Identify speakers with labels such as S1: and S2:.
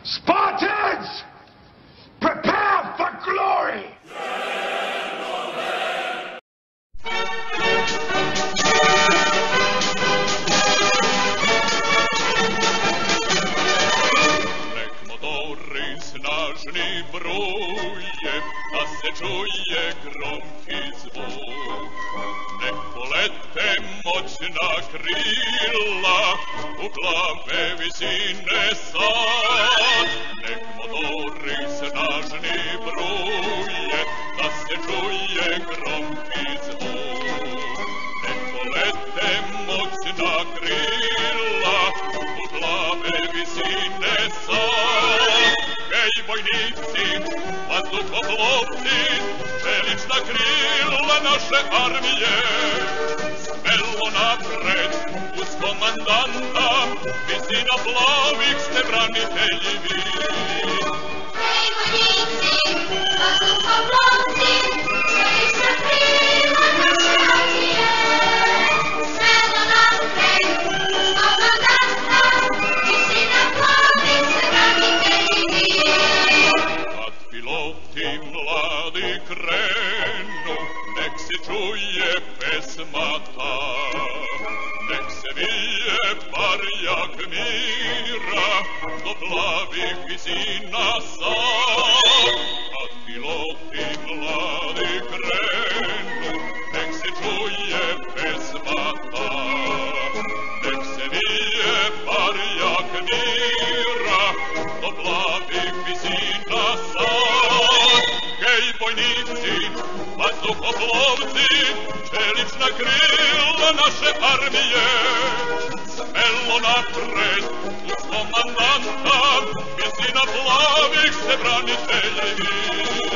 S1: Spartans! Prepare for glory!
S2: Nek motory snažni bruje, da se čuje gromki zvuk. Nek polete moćna krila, u glave visine sad. Nek motori snažni bruje, da se čuje gromki zvuk. Nek polete moćna krila, u glave visine sad. Hej vojnici, vazduhoplovci, čelična krila naše armije, smelo napred uz komandanta, visina plavih ste branitelji vi.
S3: Hej vojnici, vazduhoplovci, čelična krila naše armije, smelo napred uz komandanta, visina plavih ste branitelji vi.
S2: Kad piloti mladi krenu, nek se čuje pesma ta, nek se vije parjak mira, do plavih visina sad. Kad piloti mladi krenu, nek se čuje pesma ta, nek se vije parjak mira, do plavih visina sad. Hej vojnici, vazduhoplovci, čelična krila naše armije, smelo napred uz komandanta, visina plavih ste branitelji vi.